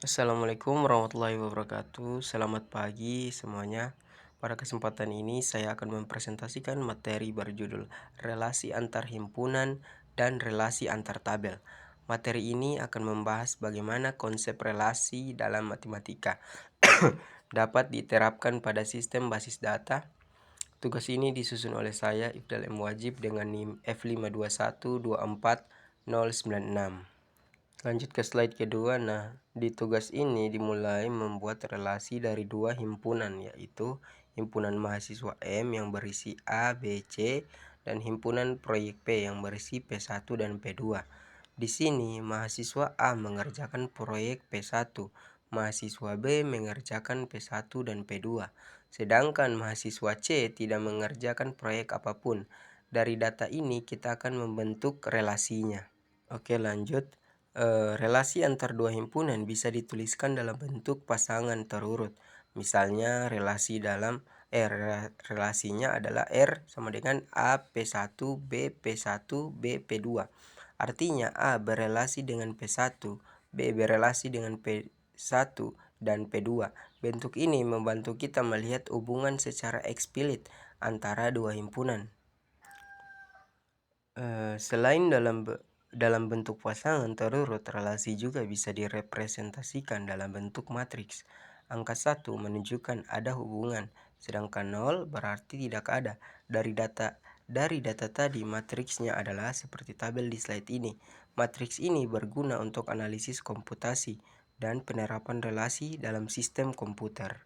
Assalamualaikum warahmatullahi wabarakatuh. Selamat pagi semuanya. Pada kesempatan ini saya akan mempresentasikan materi berjudul Relasi antar himpunan dan relasi antar tabel. Materi ini akan membahas bagaimana konsep relasi dalam matematika dapat diterapkan pada sistem basis data. Tugas ini disusun oleh saya, Ifdal M. Wajib, dengan NIM F521249096. Lanjut ke slide kedua. Di tugas ini dimulai membuat relasi dari dua himpunan, yaitu himpunan mahasiswa M yang berisi A, B, C, dan himpunan proyek P yang berisi P1 dan P2. Di sini mahasiswa A mengerjakan proyek P1, mahasiswa B mengerjakan P1 dan P2. Sedangkan mahasiswa C tidak mengerjakan proyek apapun. Dari data ini kita akan membentuk relasinya. Oke, lanjut. Relasi antar dua himpunan bisa dituliskan dalam bentuk pasangan terurut. Misalnya relasinya adalah R sama dengan A P1, B P1, B P2. Artinya A berelasi dengan P1, B berelasi dengan P1 dan P2. Bentuk ini membantu kita melihat hubungan secara eksplisit antara dua himpunan. Selain dalam bentuk pasangan terurut, relasi juga bisa direpresentasikan dalam bentuk matriks. Angka 1 menunjukkan ada hubungan, sedangkan 0 berarti tidak ada. Dari data tadi, matriksnya adalah seperti tabel di slide ini. Matriks ini berguna untuk analisis komputasi dan penerapan relasi dalam sistem komputer.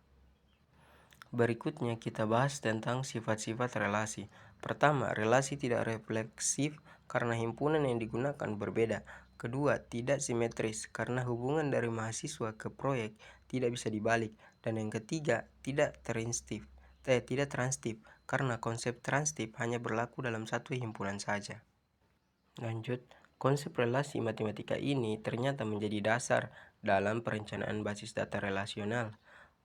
Berikutnya kita bahas tentang sifat-sifat relasi. Pertama, relasi tidak refleksif karena himpunan yang digunakan berbeda. Kedua, tidak simetris karena hubungan dari mahasiswa ke proyek tidak bisa dibalik. Dan yang ketiga, tidak transitif karena konsep transitif hanya berlaku dalam satu himpunan saja. Lanjut, konsep relasi matematika ini ternyata menjadi dasar dalam perencanaan basis data relasional.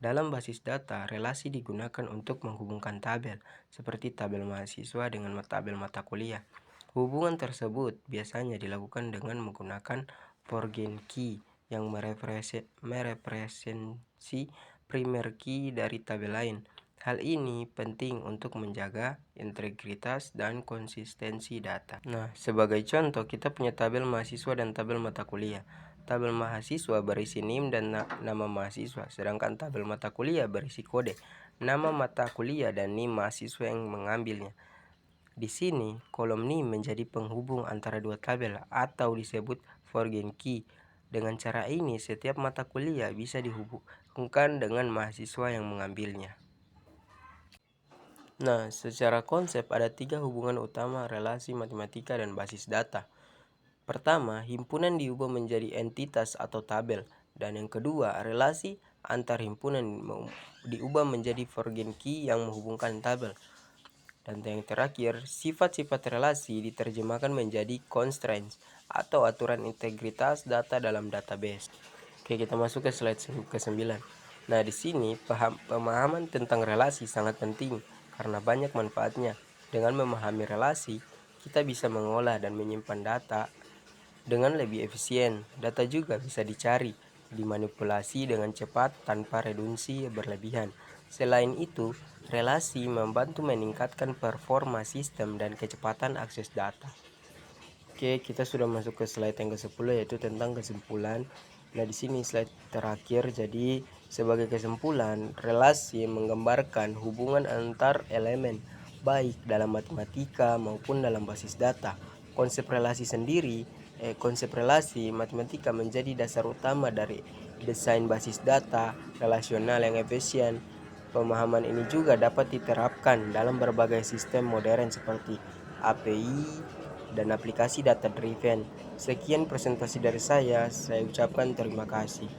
Dalam basis data, relasi digunakan untuk menghubungkan tabel, seperti tabel mahasiswa dengan tabel mata kuliah. Hubungan tersebut biasanya dilakukan dengan menggunakan foreign key yang merepresentasi primer key dari tabel lain. Hal ini penting untuk menjaga integritas dan konsistensi data. Sebagai contoh, kita punya tabel mahasiswa dan tabel mata kuliah. Tabel mahasiswa berisi NIM dan nama mahasiswa, sedangkan tabel mata kuliah berisi kode, nama mata kuliah, dan NIM mahasiswa yang mengambilnya. Di sini, kolom NIM menjadi penghubung antara dua tabel atau disebut foreign key. Dengan cara ini, setiap mata kuliah bisa dihubungkan dengan mahasiswa yang mengambilnya. Secara konsep ada 3 hubungan utama relasi matematika dan basis data. Pertama, himpunan diubah menjadi entitas atau tabel. Dan yang kedua, relasi antar himpunan diubah menjadi foreign key yang menghubungkan tabel. Dan yang terakhir, sifat-sifat relasi diterjemahkan menjadi constraints atau aturan integritas data dalam database. Oke, kita masuk ke slide ke-9. Di sini pemahaman tentang relasi sangat penting karena banyak manfaatnya. Dengan memahami relasi, kita bisa mengolah dan menyimpan data dengan lebih efisien. Data juga bisa dicari, dimanipulasi dengan cepat tanpa redundansi berlebihan. Selain itu, relasi membantu meningkatkan performa sistem dan kecepatan akses data. Oke, kita sudah masuk ke slide yang ke-10, yaitu tentang kesimpulan. Di sini slide terakhir. Jadi, sebagai kesimpulan, relasi menggambarkan hubungan antar elemen, baik dalam matematika maupun dalam basis data. Konsep relasi matematika menjadi dasar utama dari desain basis data relasional yang efisien. Pemahaman ini juga dapat diterapkan dalam berbagai sistem modern seperti API dan aplikasi data driven. Sekian presentasi dari saya ucapkan terima kasih.